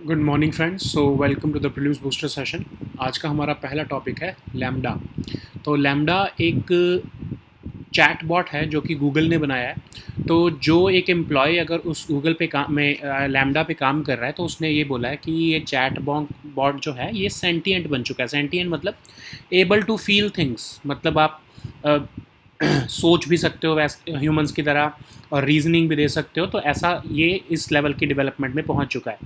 Good morning friends. So welcome to the prelims booster session. आज का हमारा पहला टॉपिक है लैम्डा। तो लैम्डा एक चैट बॉट है जो कि गूगल ने बनाया है। तो जो एक एम्प्लॉय अगर उस गूगल पे काम में लैम्डा पे काम कर रहा है तो उसने ये बोला है कि ये चैट बॉट जो है ये सेंटिएंट बन चुका है। सेंटिएंट मतलब एबल टू फील थिंग्स, मतलब आप अ, सोच भी सकते हो वैसे ह्यूमंस की तरह और रीजनिंग भी दे सकते हो। तो ऐसा ये इस लेवल की डेवलपमेंट में पहुंच चुका है।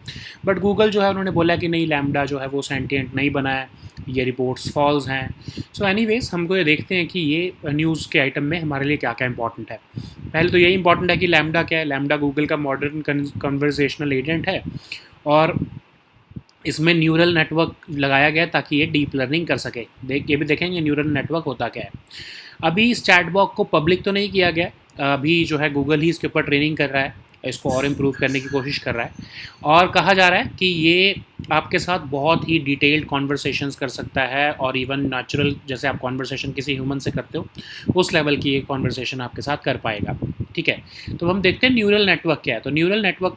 बट गूगल जो है उन्होंने बोला कि नहीं, लैम्डा जो है वो सेंटिएंट नहीं बना है, ये रिपोर्ट्स फॉल्स हैं। सो एनीवेज हमको ये देखते हैं कि ये न्यूज़ के आइटम में हमारे लिए क्या क्या इंपॉर्टेंट है। पहले तो यही इंपॉर्टेंट है कि लैम्डा क्या है। लैम्डा गूगल का मॉडर्न कन्वर्सेशनल एजेंट है और इसमें न्यूरल नेटवर्क लगाया गया ताकि ये डीप लर्निंग कर सके। ये भी देखेंगे न्यूरल नेटवर्क होता क्या है। अभी इस चैटबॉट को पब्लिक तो नहीं किया गया, अभी जो है गूगल ही इसके ऊपर ट्रेनिंग कर रहा है, इसको और इम्प्रूव करने की कोशिश कर रहा है। और कहा जा रहा है कि ये आपके साथ बहुत ही डिटेल्ड कॉन्वर्सेशंस कर सकता है और इवन नेचुरल जैसे आप कॉन्वर्सेशन किसी ह्यूमन से करते हो उस लेवल की ये कॉन्वर्सेशन आपके साथ कर पाएगा। ठीक है, तो हम देखते हैं न्यूरल नेटवर्क क्या है। तो न्यूरल नेटवर्क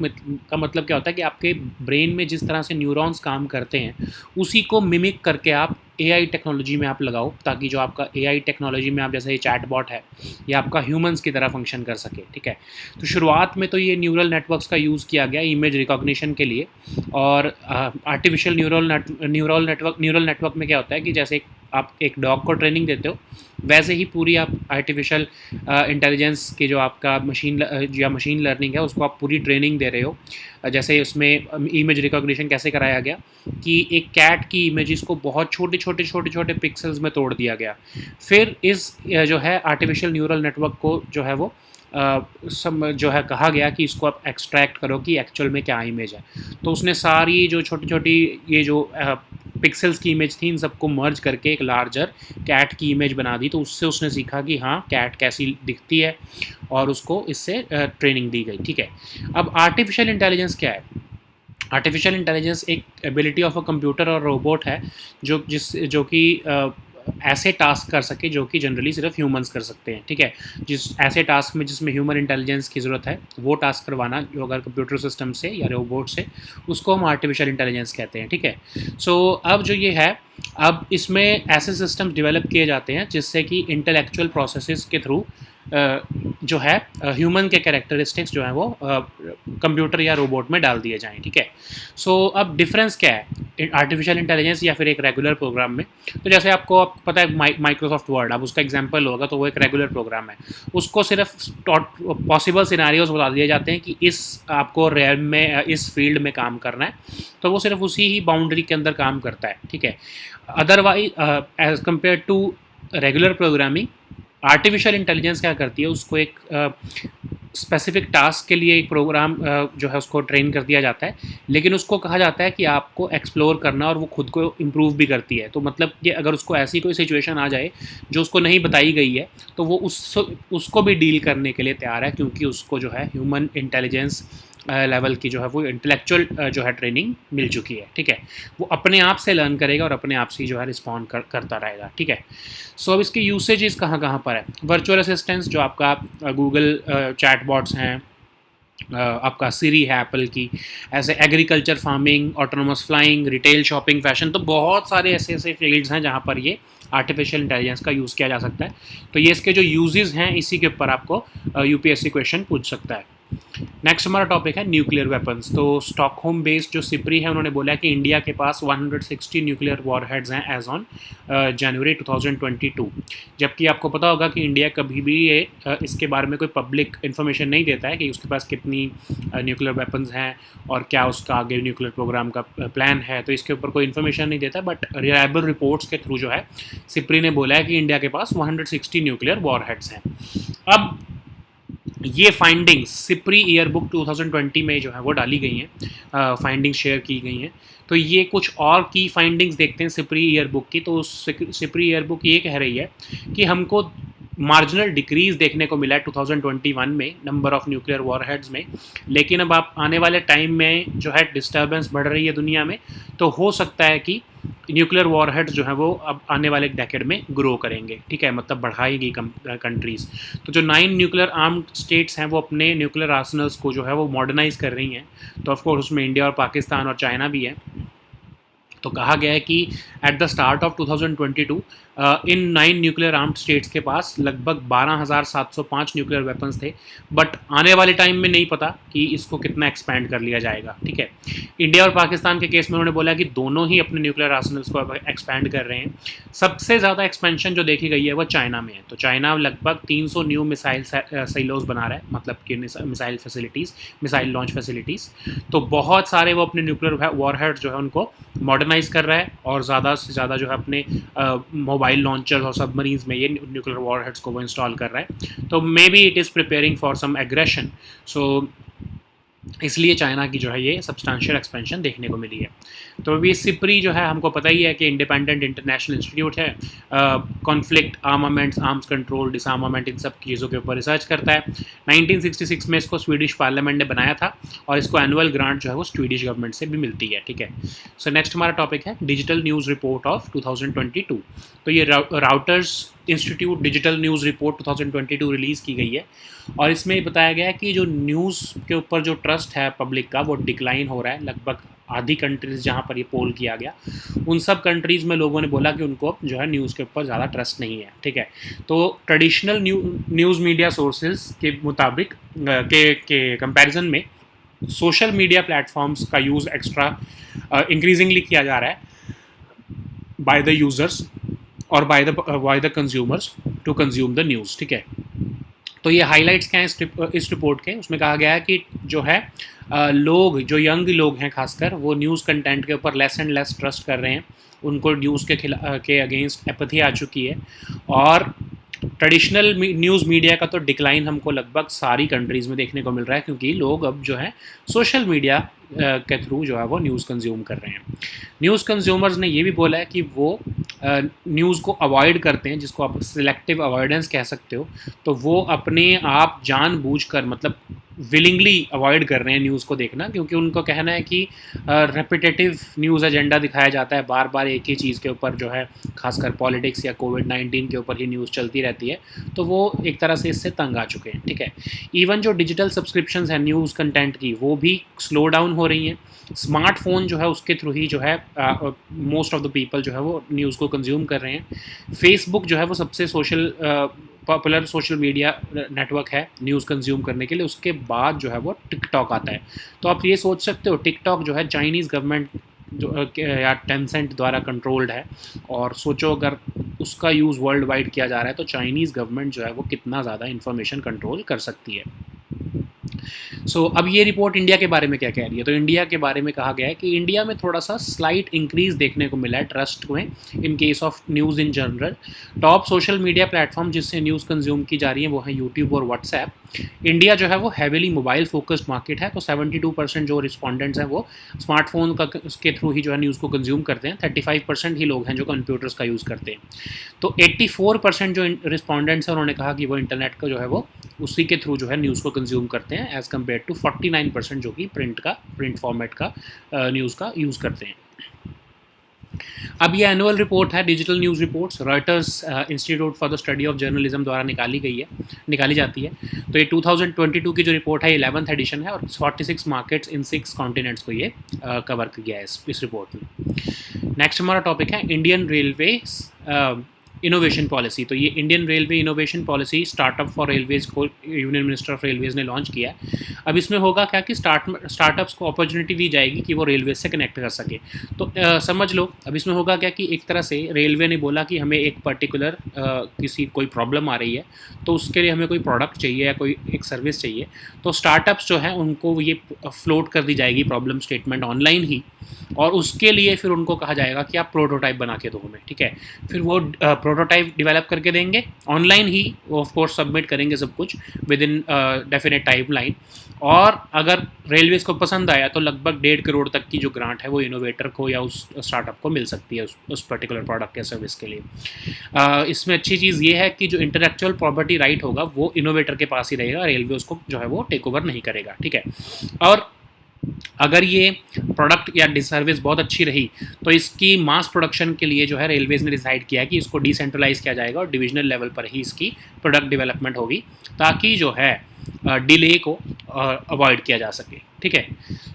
का मतलब क्या होता है कि आपके ब्रेन में जिस तरह से न्यूरॉन्स काम करते हैं उसी को मिमिक करके आप एआई टेक्नोलॉजी में आप लगाओ, ताकि जो आपका एआई टेक्नोलॉजी में आप जैसे ये चैट बॉट है ये आपका ह्यूमंस की तरह फंक्शन कर सके। ठीक है, तो शुरुआत में तो ये न्यूरल नेटवर्क्स का यूज़ किया गया इमेज रिकॉग्निशन के लिए। और आर्टिफिशियल न्यूरल नेटवर्क में क्या होता है कि जैसे आप एक डॉग को ट्रेनिंग देते हो वैसे ही पूरी आप आर्टिफिशियल इंटेलिजेंस के जो आपका मशीन लर्निंग है उसको आप पूरी ट्रेनिंग दे रहे हो। जैसे उसमें इमेज रिकॉग्निशन कैसे कराया गया कि एक कैट की इमेजेस को बहुत छोटे पिक्सल्स में तोड़ दिया गया। फिर इस जो है आर्टिफिशियल न्यूरल नेटवर्क को जो है वो जो है कहा गया कि इसको आप एक्सट्रैक्ट करो कि एक्चुअल में क्या इमेज है। तो उसने सारी जो छोटी छोटी ये जो पिक्सल्स की इमेज थी इन सबको मर्ज करके एक लार्जर कैट की इमेज बना दी। तो उससे उसने सीखा कि हाँ कैट कैसी दिखती है और उसको इससे ट्रेनिंग दी गई। ठीक है, अब आर्टिफिशियल इंटेलिजेंस क्या है। आर्टिफिशियल इंटेलिजेंस एक एबिलिटी ऑफ अ कंप्यूटर और रोबोट है जो कि ऐसे टास्क कर सके जो कि जनरली सिर्फ ह्यूमंस कर सकते हैं। ठीक है, जिस ऐसे टास्क में जिसमें ह्यूमन इंटेलिजेंस की ज़रूरत है वो टास्क करवाना जो अगर कंप्यूटर सिस्टम से या रोबोट से, उसको हम आर्टिफिशियल इंटेलिजेंस कहते हैं। ठीक है, सो अब जो ये है, अब इसमें ऐसे सिस्टम्स डेवलप किए जाते हैं जिससे कि इंटेलेक्चुअल प्रोसेसेस के थ्रू जो है ह्यूमन के कैरेक्टरिस्टिक्स जो है वो कंप्यूटर या रोबोट में डाल दिए जाएं। ठीक है, सो अब डिफरेंस क्या है आर्टिफिशियल इंटेलिजेंस या फिर एक रेगुलर प्रोग्राम में। तो जैसे आपको पता है माइक्रोसॉफ्ट वर्ड, अब उसका एग्जांपल होगा तो वो एक रेगुलर प्रोग्राम है। उसको सिर्फ पॉसिबल सिनेरियोज बता दिए जाते हैं कि इस आपको रैम में इस फील्ड में काम करना है, तो वो सिर्फ उसी ही बाउंड्री के अंदर काम करता है। ठीक है, otherwise as compare to regular programming, artificial intelligence क्या करती है, उसको एक स्पेसिफिक टास्क के लिए एक प्रोग्राम जो है उसको ट्रेन कर दिया जाता है, लेकिन उसको कहा जाता है कि आपको एक्सप्लोर करना और वो खुद को इम्प्रूव भी करती है। तो मतलब कि अगर उसको ऐसी कोई सिचुएशन आ जाए जो उसको नहीं बताई गई है तो वो उसको भी डील करने के लिए तैयार है, क्योंकि उसको जो है ह्यूमन इंटेलिजेंस लेवल की जो है वो इंटेलेक्चुअल जो है ट्रेनिंग मिल चुकी है। ठीक है, वो अपने आप से लर्न करेगा और अपने आप से जो है रिस्पॉन्ड करता रहेगा। ठीक है, सो अब इसकी यूसेजेस कहाँ कहाँ पर है। वर्चुअल असिस्टेंट्स जो आपका गूगल चैटबॉट्स हैं, आपका सीरी है एप्पल की, ऐसे agriculture, farming, autonomous flying, retail, shopping, fashion, तो बहुत सारे ऐसे ऐसे फील्ड्स हैं जहाँ पर ये आर्टिफिशियल इंटेलिजेंस का यूज़ किया जा सकता है। तो ये इसके जो यूजेस हैं इसी के ऊपर आपको यूपीएससी क्वेश्चन पूछ सकता है। नेक्स्ट हमारा टॉपिक है न्यूक्लियर वेपन्स। तो स्टॉकहोम बेस्ड जो सिप्री है उन्होंने बोला है कि इंडिया के पास 160 न्यूक्लियर वॉरहेड्स हैं एज ऑन जनवरी 2022। जबकि आपको पता होगा कि इंडिया कभी भी ये इसके बारे में कोई पब्लिक इन्फॉर्मेशन नहीं देता है कि उसके पास कितनी न्यूक्लियर वेपन्स हैं और क्या उसका आगे न्यूक्लियर प्रोग्राम का प्लान है। तो इसके ऊपर कोई इन्फॉर्मेशन नहीं देता, बट रिलायबल रिपोर्ट्स के थ्रू जो है सिप्री ने बोला है कि इंडिया के पास 160 न्यूक्लियर वॉरहेड्स हैं। अब ये फाइंडिंग्स सिप्री ईयर बुक 2020 में जो है वो डाली गई हैं, फाइंडिंग्स शेयर की गई हैं। तो ये कुछ और की फाइंडिंग्स देखते हैं सिप्री ईयर बुक की। तो सिप्री ईयर बुक ये कह रही है कि हमको मार्जिनल डिक्रीज देखने को मिला है 2021 में नंबर ऑफ न्यूक्लियर वॉरहेड्स में, लेकिन अब आप आने वाले टाइम में जो है डिस्टर्बेंस बढ़ रही है दुनिया में, तो हो सकता है कि न्यूक्लियर वॉरहेड्स जो है वो अब आने वाले डेकेड में ग्रो करेंगे, ठीक है, मतलब बढ़ाएगी कंट्रीज़। तो जो 9 न्यूक्लियर आर्म्ड स्टेट्स हैं वो अपने न्यूक्लियर आर्सनल्स को जो है वो मॉडर्नाइज कर रही हैं, तो ऑफकोर्स उसमें इंडिया और पाकिस्तान और चाइना भी है। तो कहा गया है कि at the start of 2022 in 9 nuclear armed states के पास लगभग 12,705 न्यूक्लियर वेपन्स थे, बट आने वाले टाइम में नहीं पता कि इसको कितना एक्सपैंड कर लिया जाएगा, ठीक है। इंडिया और पाकिस्तान के केस में उन्होंने बोला कि दोनों ही अपने न्यूक्लियर आर्सनल्स को एक्सपैंड कर रहे हैं। सबसे ज़्यादा एक्सपेंशन जो देखी गई है वो चाइना में है, तो चाइना लगभग 300 न्यू मिसाइल साइलोज बना रहा है, मतलब कि missile facilities, missile launch facilities. तो बहुत सारे वो अपने न्यूक्लियर वॉरहेड जो है उनको मॉडर्नाइज कर रहा है और ज़्यादा से ज़्यादा जो है अपने मोबाइल लॉन्चर्स और सबमरीन्स में ये न्यूक्लियर वॉरहेड्स को वो इंस्टॉल कर रहा है। तो maybe it is preparing for some aggression, so इसलिए चाइना की जो है ये सब्सटेंशियल एक्सपेंशन देखने को मिली है। तो अभी सिप्री जो है हमको पता ही है कि इंडिपेंडेंट इंटरनेशनल इंस्टीट्यूट है, conflict, armaments, arms control, disarmament, इन सब चीज़ों के ऊपर रिसर्च करता है। 1966 में इसको स्वीडिश पार्लियामेंट ने बनाया था और इसको एनुअल ग्रांट जो है वो स्वीडिश गवर्नमेंट से भी मिलती है, ठीक है। सो नेक्स्ट हमारा टॉपिक है डिजिटल न्यूज़ रिपोर्ट ऑफ 2022। तो ये routers institute digital news report 2022 release की गई है और इसमें बताया गया है कि जो न्यूज़ के ऊपर जो ट्रस्ट है पब्लिक का वो डिक्लाइन हो रहा है। लगभग आधी कंट्रीज़ जहाँ पर ये पोल किया गया उन सब कंट्रीज़ में लोगों ने बोला कि उनको जो है न्यूज़ के ऊपर ज़्यादा ट्रस्ट नहीं है, ठीक है। तो ट्रेडिशनल न्यूज़ मीडिया सोर्सेज के मुताबिक के कंपैरिजन में सोशल मीडिया प्लेटफॉर्म्स का यूज़ एक्स्ट्रा इंक्रीजिंगली किया जा रहा है बाय द यूज़र्स और by the consumers to consume the news, ठीक है। तो ये हाइलाइट्स क्या हैं इस रिपोर्ट के, उसमें कहा गया है कि जो है लोग, जो यंग लोग हैं खासकर, वो न्यूज़ कंटेंट के ऊपर लेस एंड लेस ट्रस्ट कर रहे हैं, उनको न्यूज़ के अगेंस्ट एपैथी आ चुकी है। और ट्रेडिशनल न्यूज़ मीडिया का तो डिक्लाइन हमको लगभग सारी कंट्रीज़ में देखने को मिल रहा है, क्योंकि लोग अब जो है सोशल मीडिया के थ्रू जो है वो न्यूज़ कंज्यूम कर रहे हैं। न्यूज़ कंज्यूमर्स ने ये भी बोला है कि वो न्यूज़ को अवॉइड करते हैं, जिसको आप सिलेक्टिव अवॉइडेंस कह सकते हो। तो वो अपने आप जानबूझकर, मतलब विलिंगली अवॉइड कर रहे हैं न्यूज़ को देखना, क्योंकि उनको कहना है कि रेपिटेटिव न्यूज़ एजेंडा दिखाया जाता है, बार बार एक ही चीज़ के ऊपर जो है, खासकर पॉलिटिक्स या कोविड-19 के ऊपर ही न्यूज़ चलती रहती है। तो वो एक तरह से इससे तंग आ चुके हैं, ठीक है। इवन जो डिजिटल सब्सक्रिप्शंस हैं न्यूज़ कंटेंट की, वो भी स्लो डाउन हो रही हैं। स्मार्टफोन जो है उसके थ्रू ही जो है मोस्ट ऑफ द पीपल जो है वो न्यूज़ को कंज्यूम कर रहे हैं। फेसबुक जो है वो सबसे पॉपुलर सोशल मीडिया नेटवर्क है न्यूज़ कंज्यूम करने के लिए। उसके बाद जो है वो टिकटॉक आता है। तो आप ये सोच सकते हो टिकटॉक जो है चाइनीज़ गवर्नमेंट जो या टेंसेंट द्वारा कंट्रोल्ड है, और सोचो अगर उसका यूज़ वर्ल्ड वाइड किया जा रहा है तो चाइनीज़ गवर्नमेंट जो है वो कितना ज़्यादा इन्फॉर्मेशन कंट्रोल कर सकती है। अब ये रिपोर्ट इंडिया के बारे में क्या कह रही है, तो इंडिया के बारे में कहा गया है कि इंडिया में थोड़ा सा स्लाइट इंक्रीज देखने को मिला है ट्रस्ट में in case of news in general. Top social media platform जिससे न्यूज़ कंज्यूम की जा रही है वो है यूट्यूब और व्हाट्सएप। इंडिया जो है वो हैविली मोबाइल फोकस्ड मार्केट है, तो 72% जो रिस्पॉन्डेंट्स हैं वो स्मार्टफोन का के थ्रू ही जो है न्यूज़ को कंज्यूम करते हैं। 35% ही लोग हैं जो कंप्यूटर्स का यूज़ करते हैं। तो 84% जो रिस्पॉन्डेंट्स हैं उन्होंने कहा कि वो इंटरनेट का जो है वो उसी के थ्रू जो है न्यूज़ को कंज्यूम करते हैं, एज़ कम्पेयर टू 49% जो कि प्रिंट फॉर्मेट का न्यूज़ का यूज़ करते हैं। अब ये एनुअल रिपोर्ट है digital news reports, Reuters institute for the study of journalism द्वारा निकाली जाती है। तो ये 2022 की जो रिपोर्ट है 11th एडिशन है और 46 मार्केट्स इन 6 कॉन्टिनेंट्स को ये कवर किया है इस रिपोर्ट में। नेक्स्ट हमारा टॉपिक है इंडियन रेलवे इनोवेशन पॉलिसी। तो ये Indian railway innovation policy startup for Railways को यूनियन मिनिस्टर ऑफ रेलवेज़ ने लॉन्च किया है। अब इसमें होगा क्या कि स्टार्टअप्स को अपॉर्चुनिटी दी जाएगी कि वो रेलवे से कनेक्ट कर सके। तो समझ लो अब इसमें होगा क्या कि एक तरह से रेलवे ने बोला कि हमें एक पर्टिकुलर कोई प्रॉब्लम आ रही है, तो उसके लिए हमें कोई प्रोडक्ट चाहिए या कोई एक सर्विस चाहिए, तो स्टार्टअप्स जो हैं उनको ये फ्लोट कर दी जाएगी प्रॉब्लम स्टेटमेंट ऑनलाइन ही, और उसके लिए फिर उनको कहा जाएगा कि आप प्रोटोटाइप बना के दो हमें, ठीक है। फिर वो प्रोटोटाइप डेवलप करके देंगे, online he of course submit करेंगे सब कुछ विद इन डेफिनेट टाइमलाइन। और अगर रेलवेज को पसंद आया तो लगभग 1.5 करोड़ तक की जो ग्रांट है वो इनोवेटर को या उस स्टार्टअप को मिल सकती है उस पर्टिकुलर प्रोडक्ट या सर्विस के लिए। इसमें अच्छी चीज़ ये है कि जो इंटेलेक्चुअल प्रॉपर्टी राइट होगा वो इनोवेटर के पास ही रहेगा, रेलवे उसको जो है वो टेक ओवर नहीं करेगा, ठीक है। और अगर ये प्रोडक्ट या सर्विस बहुत अच्छी रही तो इसकी मास प्रोडक्शन के लिए जो है रेलवेज ने डिसाइड किया कि इसको डिसेंट्रलाइज किया जाएगा और डिविजनल लेवल पर ही इसकी प्रोडक्ट डेवलपमेंट होगी, ताकि जो है डिले को अवॉइड किया जा सके, ठीक है।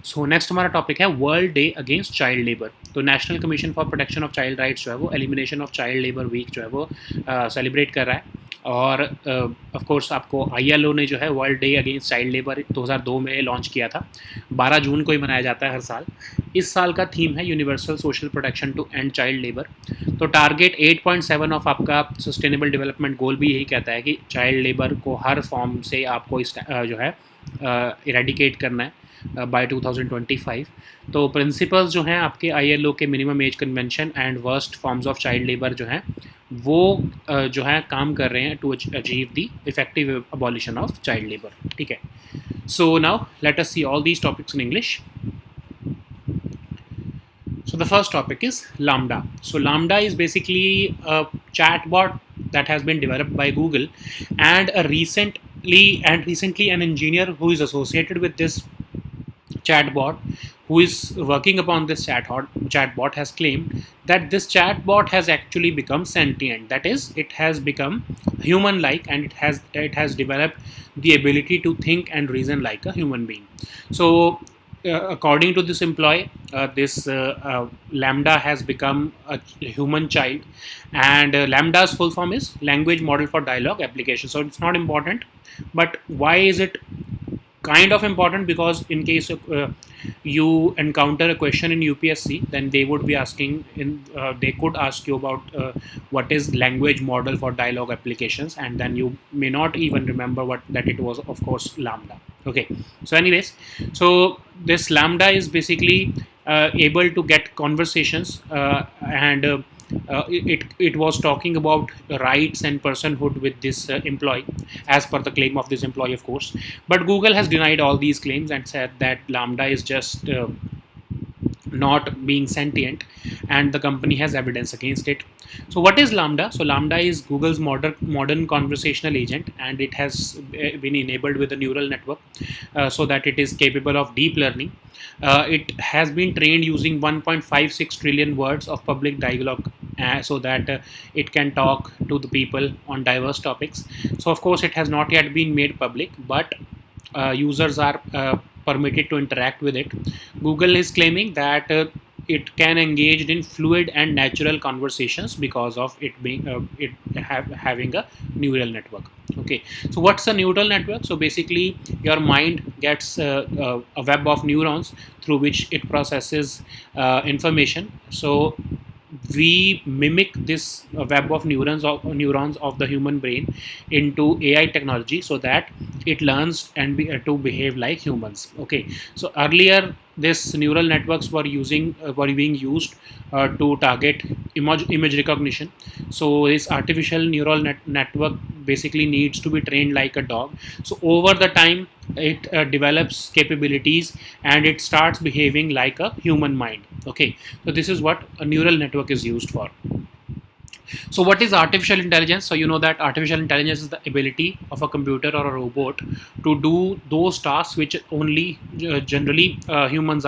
सो नेक्स्ट हमारा टॉपिक है world day against child labour. तो national commission for protection of child rights जो है वो elimination of child labour week जो है वो सेलिब्रेट कर रहा है। और ऑफ कोर्स आपको ILO ने जो है world day against child labour 2002 में लॉन्च किया था, 12 जून को ही मनाया जाता है हर साल। इस साल का थीम है universal social protection to end child labour. तो टारगेट 8.7 ऑफ आपका सस्टेनेबल डेवलपमेंट गोल भी यही कहता है कि चाइल्ड लेबर को हर फॉर्म से आपको जो है इरेडिकेट करना है बाय 2025। तो प्रिंसिपल्स जो हैं आपके ILO के minimum age convention and worst forms of child labour जो हैं वो जो है काम कर रहे हैं to achieve the effective abolition of child labour, ठीक है। So now let us see all these topics in English. So the first topic is Lambda. So Lambda is basically a chatbot that has been developed by Google, and recently an engineer who is associated with this chatbot, who is working upon this chatbot, has claimed that this chatbot has actually become sentient. That is, it has become human-like, and it has developed the ability to think and reason like a human being. So according to this employee, this Lambda has become a human child, and Lambda's full form is Language Model for Dialogue Application. So it's not important, but why is it kind of important? Because in case you encounter a question in UPSC, then they would be asking they could ask you about what is language model for dialogue applications, and then you may not even remember that it was, of course, Lambda. Okay, so anyways, so this Lambda is basically able to get conversations, and it was talking about rights and personhood with this employee, as per the claim of this employee, of course. But Google has denied all these claims and said that Lambda is just not being sentient, and the company has evidence against it. So what is Lambda? So Lambda is Google's modern conversational agent, and it has been enabled with a neural network so that it is capable of deep learning. It has been trained using 1.56 trillion words of public dialogue, so that it can talk to the people on diverse topics. So of course it has not yet been made public, but users are permitted to interact with it. Google is claiming that it can engage in fluid and natural conversations because of it being having a neural network. Okay, so what's a neural network? So basically your mind gets a web of neurons through which it processes information. So we mimic this web of neurons of the human brain into AI technology so that it learns and to behave like humans. Okay, so earlier this neural networks were being used to target image recognition. So this artificial neural network basically needs to be trained like a dog. So over the time it develops capabilities and it starts behaving like a human mind. Okay, so this is what a neural network is used for. So what is artificial intelligence? So you know that artificial intelligence is the ability of a computer or a robot to do those tasks which only generally humans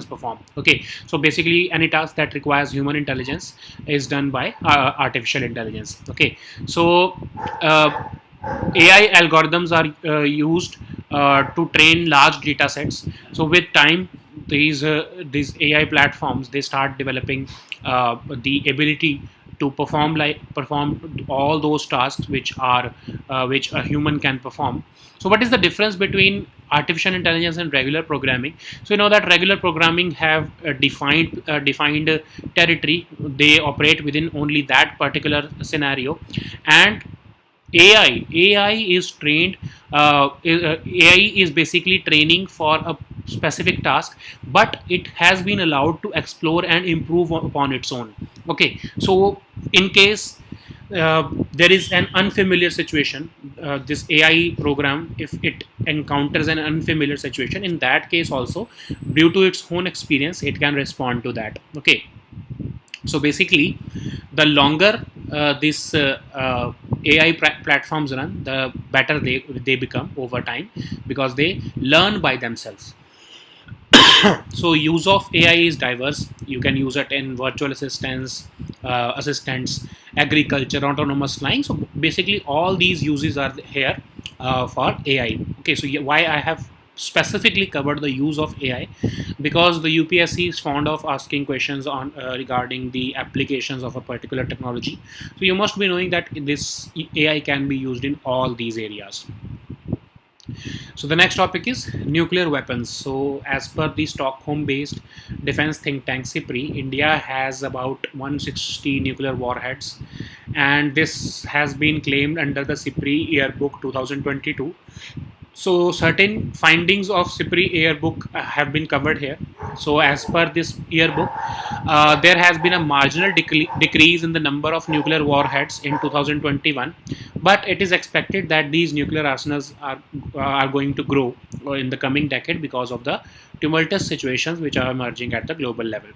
perform. Okay, so basically any task that requires human intelligence is done by artificial intelligence. Okay, so AI algorithms are used to train large data sets. So with time, these AI platforms, they start developing the ability to perform all those tasks which a human can perform. So what is the difference between artificial intelligence and regular programming? So you know that regular programming have defined territory. They operate within only that particular scenario, and AI is trained. AI is basically training for a specific task, but it has been allowed to explore and improve upon its own. Okay, so in case there is an unfamiliar situation. This AI program, if it encounters an unfamiliar situation, in that case also, due to its own experience, it can respond to that. Okay, so basically, the longer this AI platforms run, the better they become over time, because they learn by themselves. So use of AI is diverse. You can use it in virtual assistants, agriculture, autonomous flying. So basically, all these uses are here for AI. Okay, so why I have specifically covered the use of AI, because the UPSC is fond of asking questions on regarding the applications of a particular technology. So you must be knowing that this AI can be used in all these areas. So the next topic is nuclear weapons. So as per the Stockholm-based defense think tank SIPRI, India has about 160 nuclear warheads, and this has been claimed under the SIPRI Yearbook 2022. So certain findings of SIPRI yearbook have been covered here. So as per this yearbook, there has been a marginal decrease in the number of nuclear warheads in 2021, but it is expected that these nuclear arsenals are going to grow in the coming decade because of the tumultuous situations which are emerging at the global level.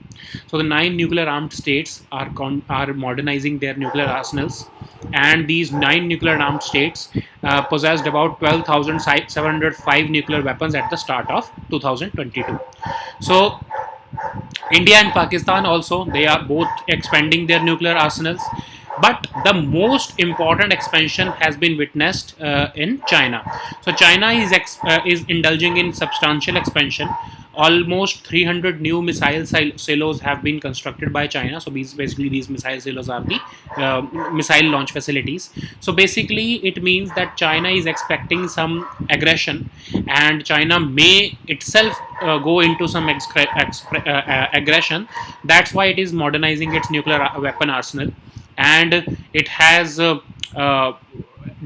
So the 9 nuclear-armed states are modernizing their nuclear arsenals, and these 9 nuclear-armed states possessed about 12,705 nuclear weapons at the start of 2022. So India and Pakistan also, they are both expanding their nuclear arsenals, but the most important expansion has been witnessed in China. So China is indulging in substantial expansion. Almost 300 new missile silos have been constructed by China. So basically, these missile silos are the missile launch facilities. So basically, it means that China is expecting some aggression, and China may itself go into some aggression. That's why it is modernizing its nuclear weapon arsenal, and it has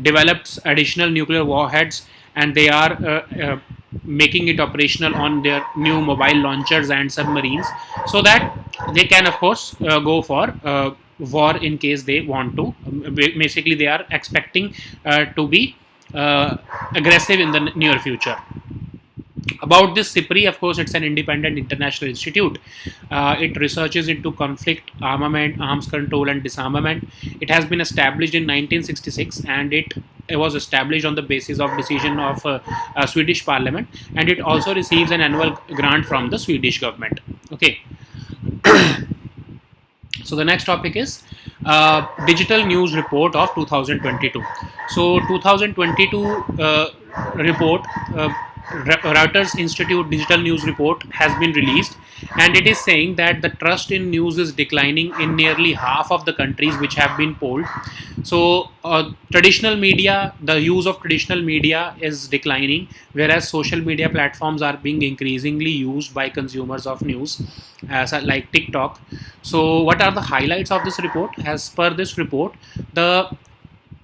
developed additional nuclear warheads, and they are making it operational on their new mobile launchers and submarines, so that they can, of course, go for war in case they want to. Basically, they are expecting to be aggressive in the near future. About this SIPRI, of course, it's an independent international institute. It researches into conflict, armament, arms control, and disarmament. It has been established in 1966, and it was established on the basis of decision of Swedish Parliament, and it also receives an annual grant from the Swedish government. Okay. So the next topic is digital news report of 2022. So 2022 report, Reuters Institute Digital News Report has been released, and it is saying that the trust in news is declining in nearly half of the countries which have been polled. So traditional media, the use of traditional media is declining, whereas social media platforms are being increasingly used by consumers of news, like TikTok. So what are the highlights of this report? As per this report, the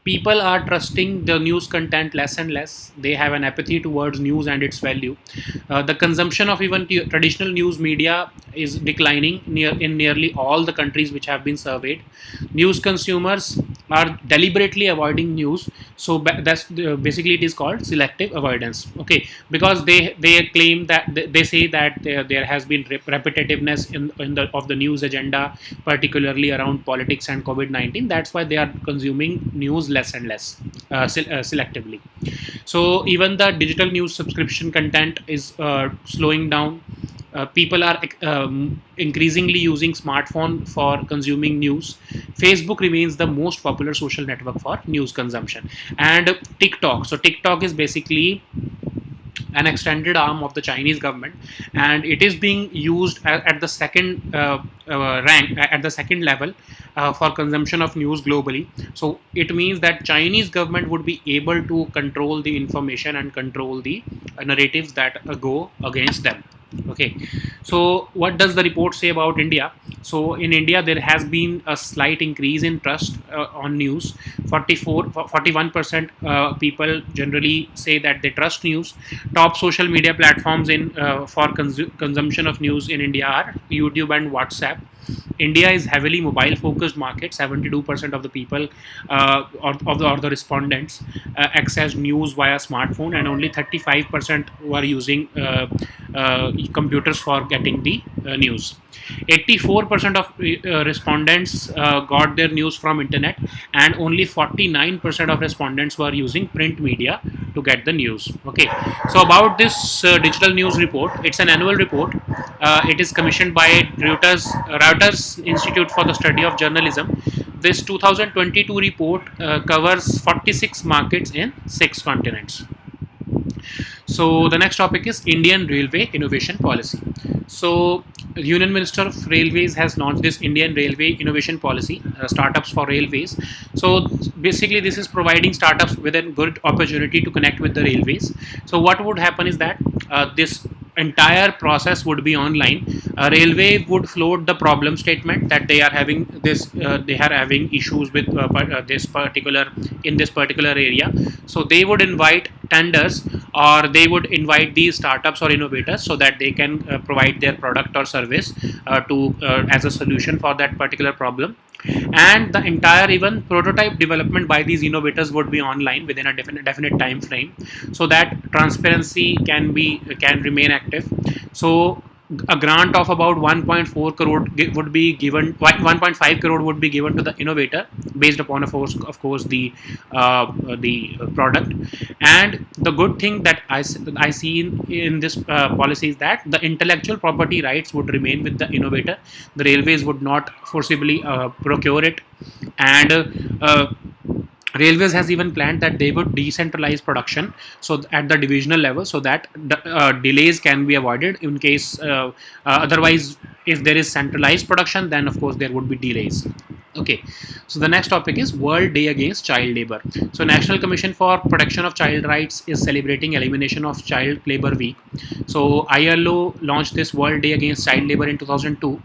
people are trusting the news content less and less. They have an apathy towards news and its value. The consumption of even traditional news media is declining in nearly all the countries which have been surveyed. News consumers are deliberately avoiding news. So that's basically, it is called selective avoidance. Okay, because they claim that they say that there has been repetitiveness in the of the news agenda, particularly around politics and COVID-19. That's why they are consuming news less and less selectively. So even the digital news subscription content is slowing down. People are increasingly using smartphone for consuming news. Facebook remains the most popular social network for news consumption, and TikTok. So TikTok is basically an extended arm of the Chinese government, and it is being used at the second rank, at the second level for consumption of news globally. So it means that Chinese government would be able to control the information and control the narratives that go against them. Okay, so what does the report say about India? So in India, there has been a slight increase in trust on news. 41% people generally say that they trust news. Top social media platforms in for consumption of news in India are YouTube and WhatsApp. India is heavily mobile focused market. 72% of the people or the respondents access news via smartphone, and only 35% were using computers for getting the news. 84% of respondents got their news from internet, and only 49% of respondents were using print media to get the news. Okay, so about this digital news report, it's an annual report. It is commissioned by Reuters Institute for the Study of Journalism. This 2022 report covers 46 markets in 6 continents. So the next topic is Indian Railway Innovation Policy. So the Union Minister of Railways has launched this Indian Railway Innovation Policy, startups for railways. So basically, this is providing startups with a good opportunity to connect with the railways. So what would happen is that this entire process would be online. Railway would float the problem statement that they are having issues with this particular in this particular area. So they would invite tenders, or they would invite these startups or innovators so that they can provide their product or service to as a solution for that particular problem. And the entire even prototype development by these innovators would be online within a definite time frame, so that transparency can remain active. So a grant of about 1.4 crore would be given, 1.5 crore would be given to the innovator based upon of course the product. And the good thing that I see in this policy is that the intellectual property rights would remain with the innovator. The railways would not forcibly procure it. And Railways has even planned that they would decentralize production, so at the divisional level, so that delays can be avoided in case otherwise, if there is centralized production, then of course there would be delays. Okay, so the next topic is World Day Against Child Labor. So National Commission for Protection of Child Rights is celebrating Elimination of Child Labor Week. So ILO launched this World Day Against Child Labor in 2002.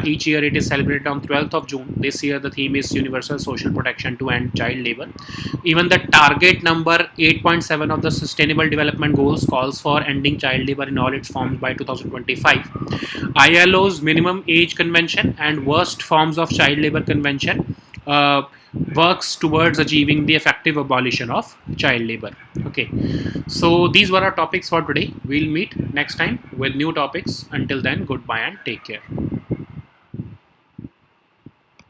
Each year it is celebrated on 12th of June. This year the theme is Universal Social Protection to End Child Labor. Even the target number 8.7 of the Sustainable Development Goals calls for ending child labor in all its forms by 2025. ILO's Minimum Age Convention and Worst Forms of Child Labor Convention works towards achieving the effective abolition of child labor. Okay, so these were our topics for today. We'll meet next time with new topics. Until then, goodbye and take care.